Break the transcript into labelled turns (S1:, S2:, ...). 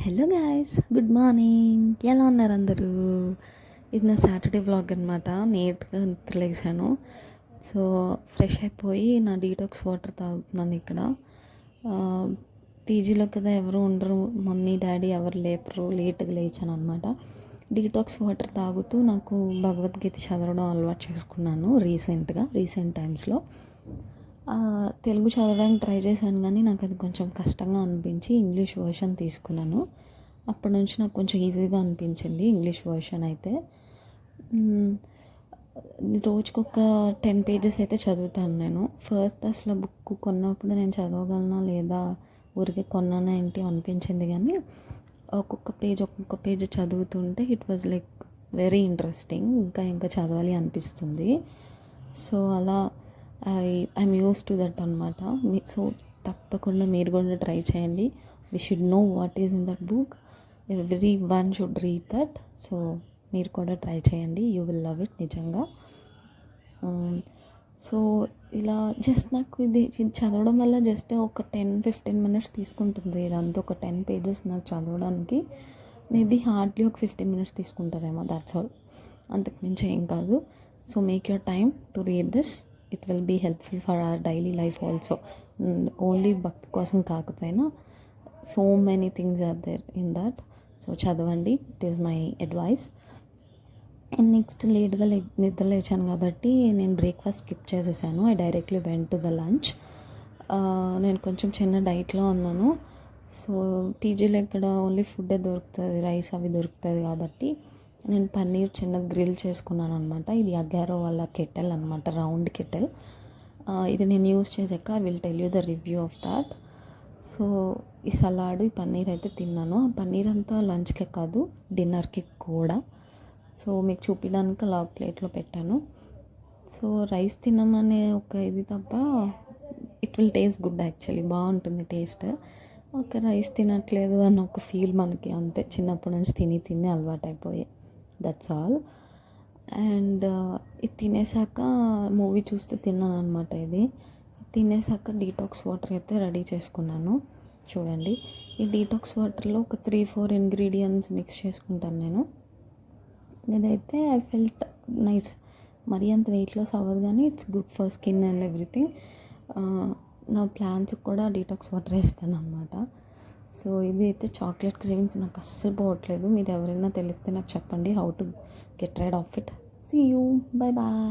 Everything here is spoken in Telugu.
S1: Hello guys, good morning. ఎలా ఉన్నారు అందరూ? ఇది నా సాటర్డే వ్లాగ్ అనమాట. నీట్గా నిద్రలేసాను. సో ఫ్రెష్ అయిపోయి నా డీటాక్స్ వాటర్ తాగుతున్నాను ఇక్కడ. పీజీలో కదా ఎవరు ఉండరు, మమ్మీ డాడీ ఎవరు లేపరు, లేట్గా లేచాను అనమాట. డీటాక్స్ వాటర్ తాగుతూ నాకు భగవద్గీత చదవడం అలవాటు చేసుకున్నాను రీసెంట్ టైమ్స్లో. తెలుగు చదవడానికి ట్రై చేశాను కానీ నాకు అది కొంచెం కష్టంగా అనిపించి ఇంగ్లీష్ వర్షన్ తీసుకున్నాను. అప్పటి నుంచి నాకు కొంచెం ఈజీగా అనిపించింది ఇంగ్లీష్ వర్షన్ అయితే. రోజుకొక 10 పేజెస్ అయితే చదువుతాను నేను. ఫస్ట్ అసలు బుక్ కొన్నప్పుడు నేను చదవగలనా లేదా, ఊరికే కొన్నానా ఏంటి అనిపించింది. కానీ ఒక్కొక్క పేజ్ చదువుతుంటే it was like very interesting. ఇంకా చదవాలి అనిపిస్తుంది. సో అలా ఐఎమ్ యూస్ టు దట్ అనమాట. సో తప్పకుండా మీరు కూడా ట్రై చేయండి. We should know what is in that book. Every one should read that. So మీరు కూడా ట్రై చేయండి, యూ విల్ లవ్ ఇట్ నిజంగా. సో ఇలా జస్ట్ నాకు ఇది చదవడం వల్ల జస్ట్ ఒక 10-15 మినిట్స్ తీసుకుంటుంది. ఇదంతా ఒక 10 పేజెస్ నాకు చదవడానికి మేబీ హార్డ్లీ ఒక 15 మినిట్స్ తీసుకుంటుందేమో, దాట్స్ ఆల్. అంతకుమించి ఏం కాదు. So make your time to read this. It will be helpful for our daily life also. Only భక్తి కోసం కాకపోయినా so many things are there in that. So చదవండి, it is my advice. And next లేట్గా నిద్ర లేచాను కాబట్టి నేను బ్రేక్ఫాస్ట్ స్కిప్ చేసేసాను. I directly went to the lunch. నేను కొంచెం చిన్న డైట్లో ఉన్నాను. సో పీజీలో ఇక్కడ ఓన్లీ ఫుడ్డే దొరుకుతుంది, రైస్ అవి దొరుకుతుంది కాబట్టి నేను పన్నీర్ చిన్న గ్రిల్ చేసుకున్నాను అనమాట. ఇది అగారో వాళ్ళ కెటల్ అనమాట, రౌండ్ కెటల్. ఇది నేను యూస్ చేసాక I will tell you the review of that. So ఈ సలాడ్, ఈ పన్నీర్ అయితే తిన్నాను. ఆ పన్నీర్ అంతా లంచ్కే కాదు, డిన్నర్కి కూడా. సో మీకు చూపించడానికి అలా ప్లేట్లో పెట్టాను. సో రైస్ తినమనే ఒక ఇది తప్ప it will taste good actually, బాగుంటుంది టేస్ట్. ఒక రైస్ తినట్లేదు అన్న ఒక ఫీల్ మనకి, అంతే. చిన్నప్పటి నుంచి తిని అలవాటు అయిపోయాయి, దట్స్ ఆల్. అండ్ ఇది తినేసాక మూవీ చూస్తూ తిన్నాను అనమాట. ఇది తినేసాక డీటాక్స్ వాటర్ అయితే రెడీ చేసుకున్నాను. చూడండి, ఈ డీటాక్స్ వాటర్లో ఒక 3-4 ఇంగ్రీడియంట్స్ మిక్స్ చేసుకుంటాను నేను. ఇదైతే ఐ ఫెల్ట్ నైస్. మరీ అంత వెయిట్ లాస్ అవ్వదు కానీ it's good for skin and everything. నా ప్లాన్స్కి కూడా డీటాక్స్ వాటర్ వేస్తాను అనమాట. సో ఇది అయితే చాక్లెట్ క్రేవింగ్స్ నాకు అస్సలు పోవట్లేదు. మీరు ఎవరైనా తెలిస్తే నాకు చెప్పండి, how to get rid of it. See you, bye bye.